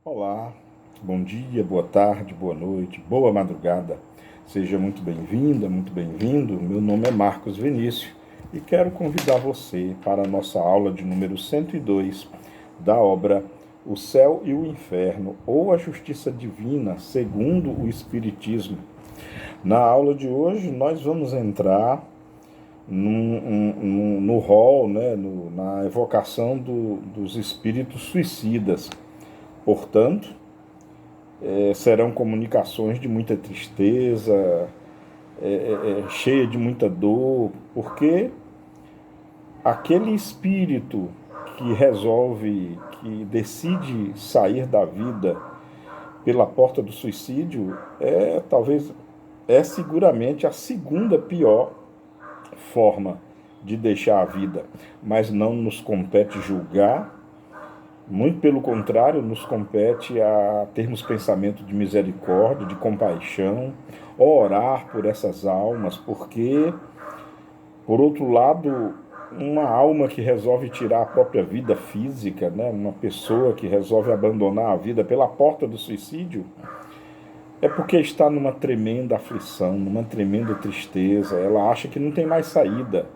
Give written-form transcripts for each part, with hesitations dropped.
Olá, bom dia, boa tarde, boa noite, boa madrugada. Seja muito bem-vinda, muito bem-vindo. Meu nome é Marcos Vinícius e quero convidar você para a nossa aula de número 102 da obra O Céu e o Inferno, ou a Justiça Divina, segundo o Espiritismo. Na aula de hoje, nós vamos entrar no rol, né, na evocação dos espíritos suicidas. Portanto, serão comunicações de muita tristeza, cheia de muita dor, porque aquele espírito que resolve, que decide sair da vida pela porta do suicídio, é seguramente a segunda pior forma de deixar a vida. Mas não nos compete julgar. Muito pelo contrário, nos compete a termos pensamento de misericórdia, de compaixão, orar por essas almas, porque, por outro lado, uma alma que resolve tirar a própria vida física, né? Uma pessoa que resolve abandonar a vida pela porta do suicídio, é porque está numa tremenda aflição, numa tremenda tristeza. Ela acha que não tem mais saída,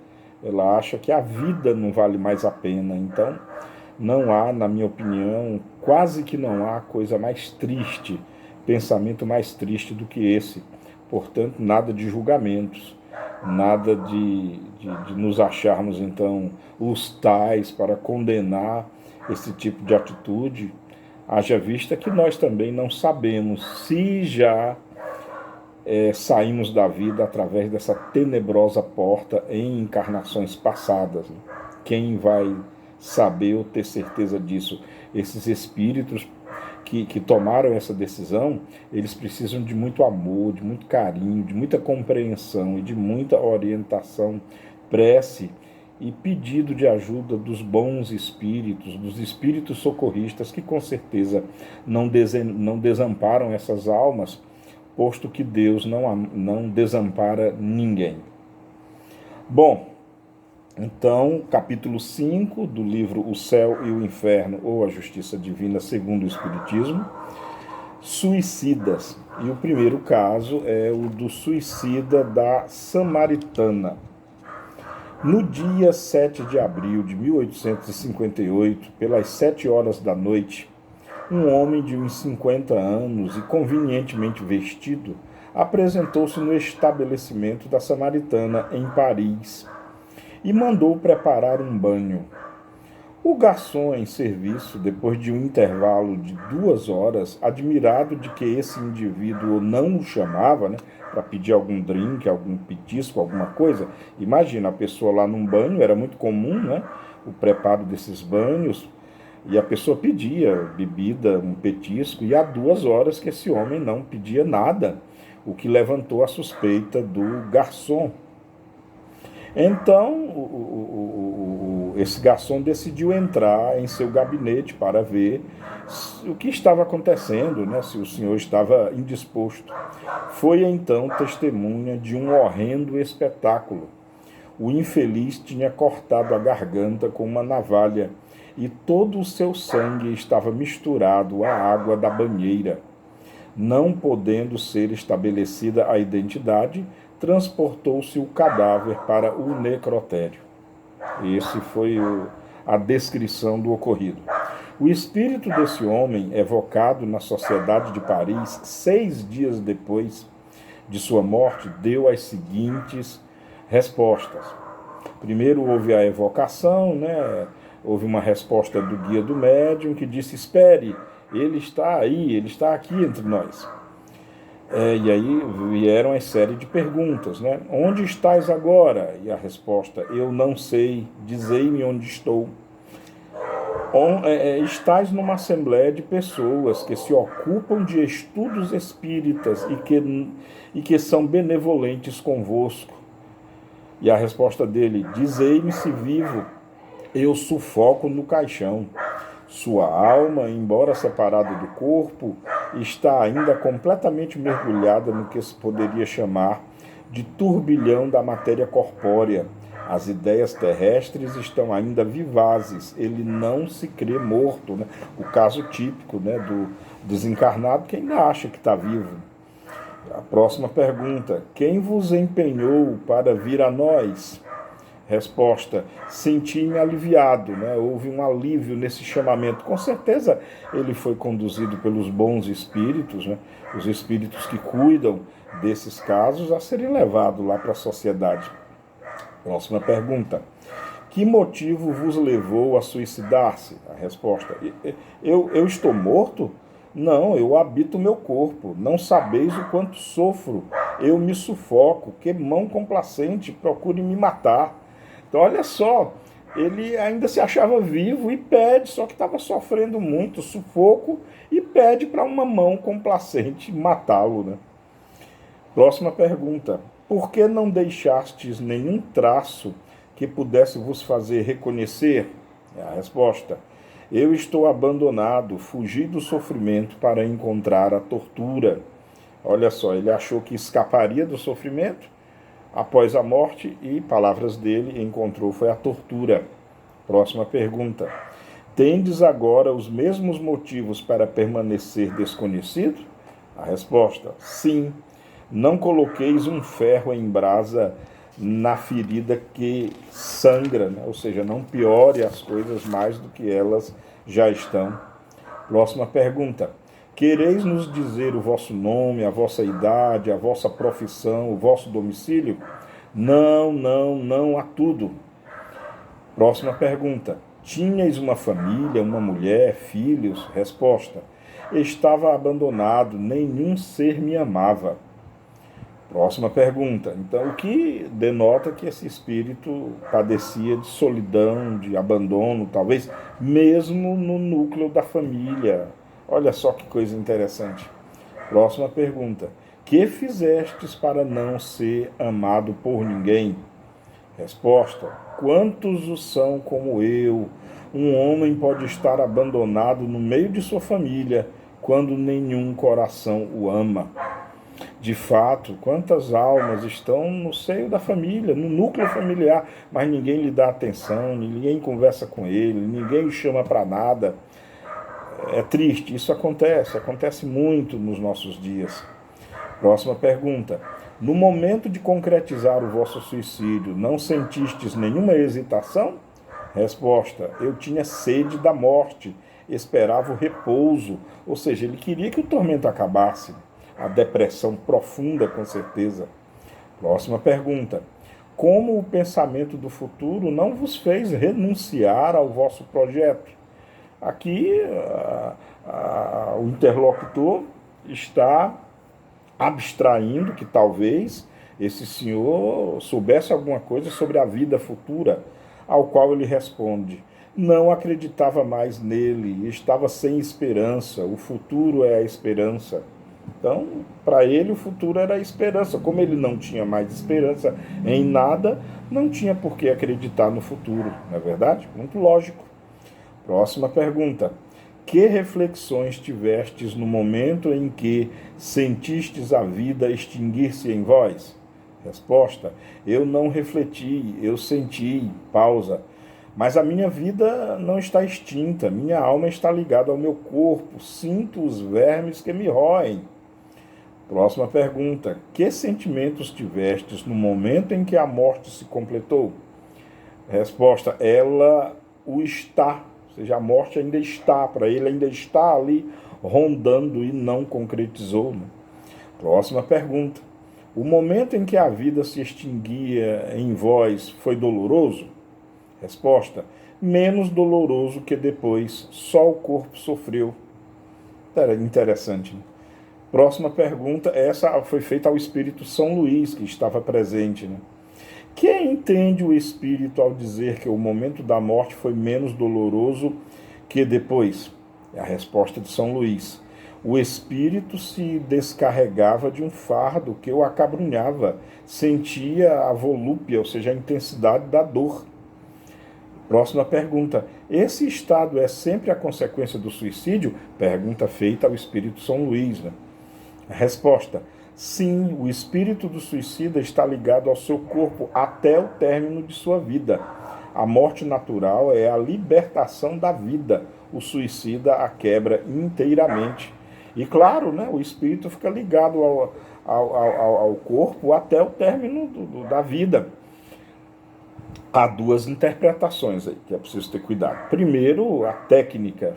ela acha que a vida não vale mais a pena. Então, não há, na minha opinião, quase que não há coisa mais triste, pensamento mais triste do que esse. Portanto, nada de julgamentos, nada de nos acharmos, então, os tais para condenar esse tipo de atitude, haja vista que nós também não sabemos se já saímos da vida através dessa tenebrosa porta em encarnações passadas. Quem vai saber ou ter certeza disso? Esses espíritos que tomaram essa decisão, eles precisam de muito amor, de muito carinho, de muita compreensão e de muita orientação, prece e pedido de ajuda dos bons espíritos, dos espíritos socorristas, que com certeza não desamparam essas almas, posto que Deus não desampara ninguém. Bom, então, capítulo 5 do livro O Céu e o Inferno, ou a Justiça Divina segundo o Espiritismo, suicidas. E o primeiro caso é o do suicida da Samaritana. No dia 7 de abril de 1858, pelas 7 horas da noite, um homem de uns 50 anos e convenientemente vestido apresentou-se no estabelecimento da Samaritana, em Paris, e mandou preparar um banho. O garçom em serviço, depois de um intervalo de 2 horas, admirado de que esse indivíduo não o chamava, né, para pedir algum drink, algum petisco, alguma coisa. Imagina, a pessoa lá num banho, era muito comum, né, o preparo desses banhos, e a pessoa pedia bebida, um petisco, e há 2 horas que esse homem não pedia nada, o que levantou a suspeita do garçom. Então, esse garçom decidiu entrar em seu gabinete para ver o que estava acontecendo, né, se o senhor estava indisposto. Foi então testemunha de um horrendo espetáculo. O infeliz tinha cortado a garganta com uma navalha e todo o seu sangue estava misturado à água da banheira. Não podendo ser estabelecida a identidade, transportou-se o cadáver para o necrotério. Esse foi a descrição do ocorrido. O espírito desse homem, evocado na Sociedade de Paris 6 dias depois de sua morte, deu as seguintes respostas. Primeiro houve a evocação, né? Houve uma resposta do guia do médium que disse: espere, ele está aí, ele está aqui entre nós. E aí vieram as séries de perguntas, né? Onde estás agora? E a resposta: eu não sei, dizei-me onde estou. Estás numa assembleia de pessoas que se ocupam de estudos espíritas e que são benevolentes convosco. E a resposta dele: dizei-me se vivo, eu sufoco no caixão. Sua alma, embora separada do corpo, está ainda completamente mergulhada no que se poderia chamar de turbilhão da matéria corpórea, As ideias terrestres estão ainda vivazes, ele não se crê morto, né? O caso típico, né, do desencarnado que ainda acha que está vivo. A próxima pergunta: quem vos empenhou para vir a nós? Resposta: senti-me aliviado, né? Houve um alívio nesse chamamento. Com certeza ele foi conduzido pelos bons espíritos, né? Os espíritos que cuidam desses casos, a serem levados lá para a sociedade. Próxima pergunta: que motivo vos levou a suicidar-se? A resposta: eu estou morto? Não, eu habito o meu corpo. Não sabeis o quanto sofro. Eu me sufoco. Que mão complacente procure me matar. Então, olha só, ele ainda se achava vivo e pede, só que estava sofrendo muito sufoco e pede para uma mão complacente matá-lo, né? Próxima pergunta: por que não deixastes nenhum traço que pudesse vos fazer reconhecer? A resposta: eu estou abandonado, fugi do sofrimento para encontrar a tortura. Olha só, ele achou que escaparia do sofrimento após a morte e, palavras dele, encontrou foi a tortura. Próxima pergunta: tendes agora os mesmos motivos para permanecer desconhecido? A resposta: sim. Não coloqueis um ferro em brasa na ferida que sangra, né? Ou seja, não piore as coisas mais do que elas já estão. Próxima pergunta: quereis nos dizer o vosso nome, a vossa idade, a vossa profissão, o vosso domicílio? Não, não, não a tudo. Próxima pergunta: tinhais uma família, uma mulher, filhos? Resposta: estava abandonado, nenhum ser me amava. Próxima pergunta. Então, o que denota que esse espírito padecia de solidão, de abandono, talvez mesmo no núcleo da família. Olha só que coisa interessante. Próxima pergunta: que fizestes para não ser amado por ninguém? Resposta: quantos o são como eu? Um homem pode estar abandonado no meio de sua família, quando nenhum coração o ama. De fato, quantas almas estão no seio da família, no núcleo familiar, mas ninguém lhe dá atenção, ninguém conversa com ele, ninguém o chama para nada. É triste, isso acontece muito nos nossos dias. Próxima pergunta: no momento de concretizar o vosso suicídio, não sentistes nenhuma hesitação? Resposta: eu tinha sede da morte, esperava o repouso, ou seja, ele queria que o tormento acabasse. A depressão profunda, com certeza. Próxima pergunta: como o pensamento do futuro não vos fez renunciar ao vosso projeto? Aqui, o interlocutor está abstraindo que talvez esse senhor soubesse alguma coisa sobre a vida futura, ao qual ele responde: não acreditava mais nele, estava sem esperança, o futuro é a esperança. Então, para ele, o futuro era a esperança. Como ele não tinha mais esperança em nada, não tinha por que acreditar no futuro, não é verdade? Muito lógico. Próxima pergunta: que reflexões tivestes no momento em que sentistes a vida extinguir-se em vós? Resposta: eu não refleti, eu senti. Pausa. Mas a minha vida não está extinta, minha alma está ligada ao meu corpo, sinto os vermes que me roem. Próxima pergunta: que sentimentos tivestes no momento em que a morte se completou? Resposta: ela o está, ou seja, a morte ainda está, para ele ainda está ali rondando e não concretizou. Né? Próxima pergunta: o momento em que a vida se extinguia em vós foi doloroso? Resposta: menos doloroso que depois, só o corpo sofreu. Interessante, né? Próxima pergunta, essa foi feita ao espírito São Luís, que estava presente. Né? Quem entende o espírito ao dizer que o momento da morte foi menos doloroso que depois? É a resposta de São Luís: o espírito se descarregava de um fardo que o acabrunhava, sentia a volúpia, ou seja, a intensidade da dor. Próxima pergunta: esse estado é sempre a consequência do suicídio? Pergunta feita ao espírito São Luís. Né? Resposta: Sim, o espírito do suicida está ligado ao seu corpo até o término de sua vida. A morte natural é a libertação da vida. O suicida a quebra inteiramente. E claro, né, o espírito fica ligado ao corpo até o término da vida. Há duas interpretações aí que é preciso ter cuidado. Primeiro, a técnica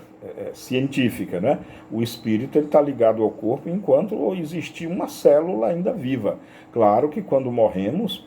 científica, né? O espírito está ligado ao corpo enquanto existir uma célula ainda viva. Claro que quando morremos,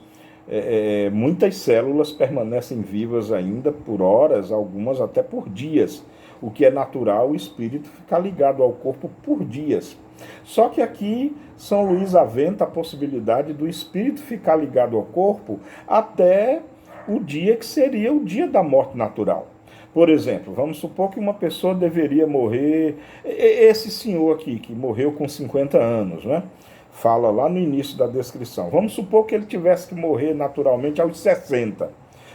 muitas células permanecem vivas ainda por horas, algumas até por dias. O que é natural, o espírito ficar ligado ao corpo por dias. Só que aqui São Luís aventa a possibilidade do espírito ficar ligado ao corpo até o dia que seria o dia da morte natural. Por exemplo, vamos supor que uma pessoa deveria morrer, esse senhor aqui, que morreu com 50 anos, né? Fala lá no início da descrição. Vamos supor que ele tivesse que morrer naturalmente aos 60.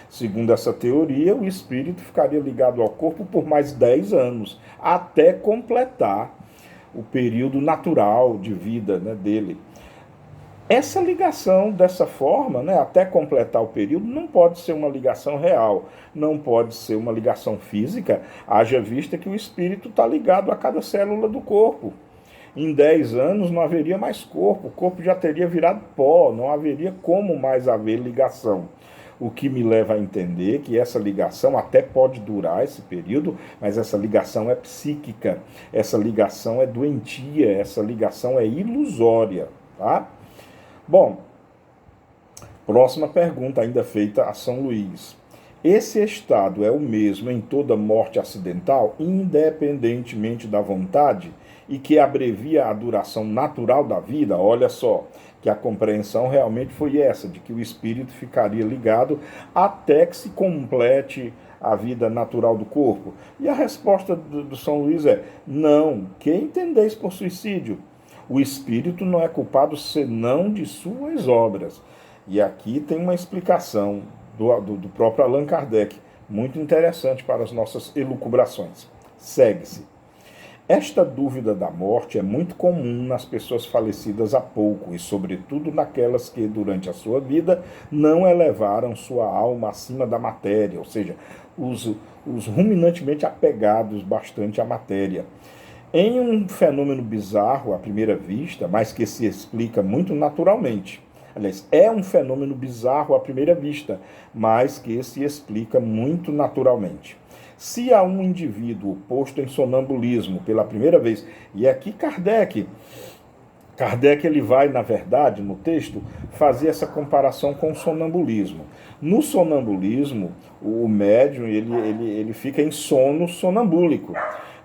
Segundo essa teoria, o espírito ficaria ligado ao corpo por mais 10 anos, até completar o período natural de vida, né, dele. Essa ligação, dessa forma, né, até completar o período, não pode ser uma ligação real, não pode ser uma ligação física, haja vista que o espírito está ligado a cada célula do corpo. Em 10 anos não haveria mais corpo, o corpo já teria virado pó, não haveria como mais haver ligação. O que me leva a entender que essa ligação até pode durar esse período, mas essa ligação é psíquica, essa ligação é doentia, essa ligação é ilusória, tá? Bom, próxima pergunta ainda feita a São Luís. Esse estado é o mesmo em toda morte acidental, independentemente da vontade, e que abrevia a duração natural da vida? Olha só, que a compreensão realmente foi essa, de que o espírito ficaria ligado até que se complete a vida natural do corpo. E a resposta do São Luís é: não, que entendeis por suicídio? O espírito não é culpado senão de suas obras. E aqui tem uma explicação do próprio Allan Kardec, muito interessante para as nossas elucubrações. Segue-se. Esta dúvida da morte é muito comum nas pessoas falecidas há pouco, e sobretudo naquelas que, durante a sua vida, não elevaram sua alma acima da matéria, ou seja, os ruminantemente apegados bastante à matéria. Em um fenômeno bizarro à primeira vista, mas que se explica muito naturalmente. Aliás, é um fenômeno bizarro à primeira vista, mas que se explica muito naturalmente. Se há um indivíduo posto em sonambulismo pela primeira vez, e aqui Kardec ele vai, na verdade, no texto, fazer essa comparação com o sonambulismo. No sonambulismo, o médium ele fica em sono sonambúlico.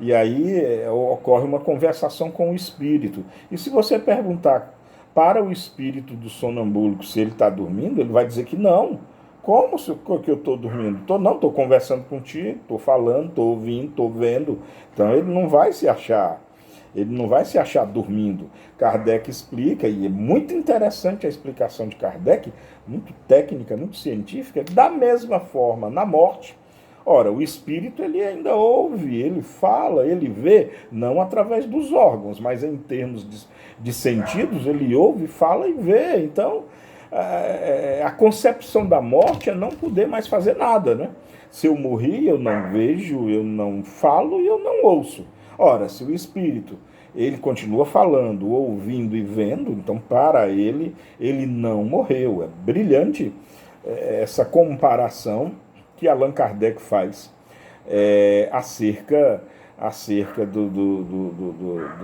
E aí ocorre uma conversação com o espírito. E se você perguntar para o espírito do sonambúlico se ele está dormindo, ele vai dizer que não. Como que eu estou dormindo? Estou conversando contigo, estou falando, estou ouvindo, estou vendo. Então ele não vai se achar dormindo. Kardec explica, e é muito interessante a explicação de Kardec, muito técnica, muito científica, da mesma forma, na morte. Ora, o espírito ele ainda ouve, ele fala, ele vê, não através dos órgãos, mas em termos de sentidos, ele ouve, fala e vê. Então, a concepção da morte é não poder mais fazer nada, né? Se eu morri, eu não vejo, eu não falo e eu não ouço. Ora, se o espírito ele continua falando, ouvindo e vendo, então para ele não morreu. É brilhante essa comparação que Allan Kardec faz acerca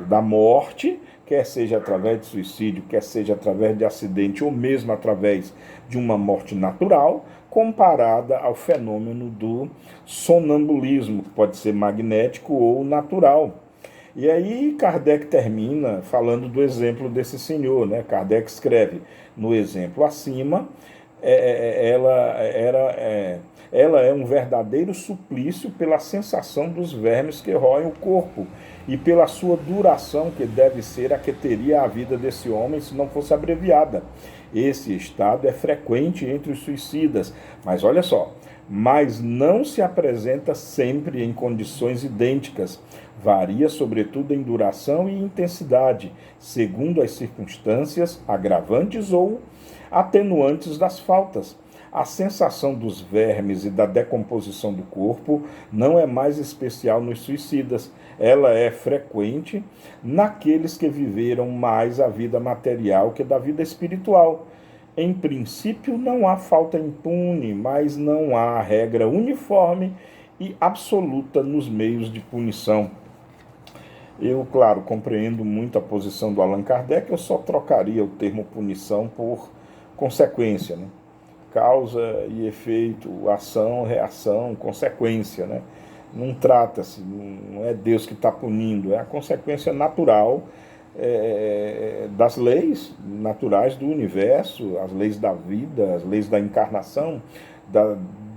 da morte, quer seja através de suicídio, quer seja através de acidente, ou mesmo através de uma morte natural, comparada ao fenômeno do sonambulismo, que pode ser magnético ou natural. E aí Kardec termina falando do exemplo desse senhor, né? Kardec escreve: no exemplo acima, ela é um verdadeiro suplício pela sensação dos vermes que roem o corpo e pela sua duração, que deve ser a que teria a vida desse homem se não fosse abreviada. Esse estado é frequente entre os suicidas, mas olha só, mas não se apresenta sempre em condições idênticas. Varia, sobretudo, em duração e intensidade, segundo as circunstâncias agravantes ou atenuantes das faltas. A sensação dos vermes e da decomposição do corpo não é mais especial nos suicidas. Ela é frequente naqueles que viveram mais a vida material que da vida espiritual. Em princípio, não há falta impune, mas não há regra uniforme e absoluta nos meios de punição. Eu, claro, compreendo muito a posição do Allan Kardec, eu só trocaria o termo punição por consequência, né? Causa e efeito, ação, reação, consequência, né? Não trata-se, não é Deus que está punindo, é a consequência natural das leis naturais do universo, as leis da vida, as leis da encarnação,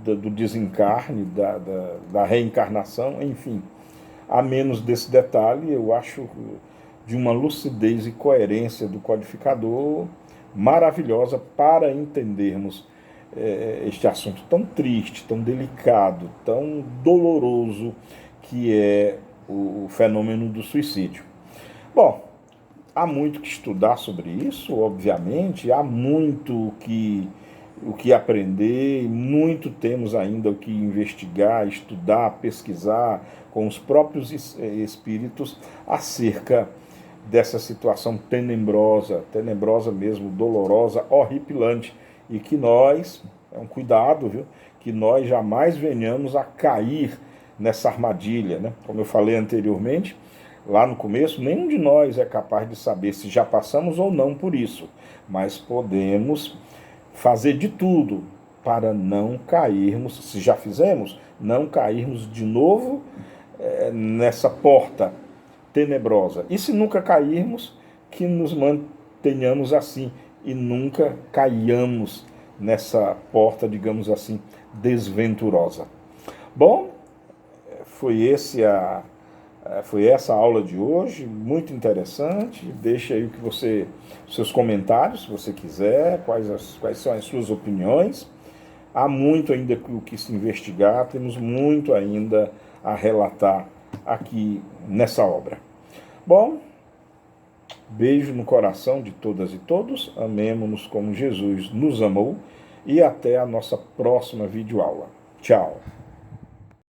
do desencarne, da reencarnação, enfim. A menos desse detalhe, eu acho de uma lucidez e coerência do codificador maravilhosa para entendermos este assunto tão triste, tão delicado, tão doloroso que é o fenômeno do suicídio. Bom, há muito que estudar sobre isso, obviamente, há muito o que aprender, muito temos ainda o que investigar, estudar, pesquisar com os próprios espíritos acerca dessa situação tenebrosa mesmo, dolorosa, horripilante, e que nós, é um cuidado, viu, que nós jamais venhamos a cair nessa armadilha, né? Como eu falei anteriormente, lá no começo, nenhum de nós é capaz de saber se já passamos ou não por isso, mas podemos fazer de tudo para não cairmos, se já fizemos, não cairmos de novo nessa porta tenebrosa. E se nunca cairmos, que nos mantenhamos assim e nunca caiamos nessa porta, digamos assim, desventurosa. Bom, foi essa a aula de hoje, muito interessante. Deixa aí seus comentários, se você quiser, quais são as suas opiniões. Há muito ainda o que se investigar, temos muito ainda a relatar aqui nessa obra. Bom, beijo no coração de todas e todos, amemo-nos como Jesus nos amou e até a nossa próxima videoaula. Tchau!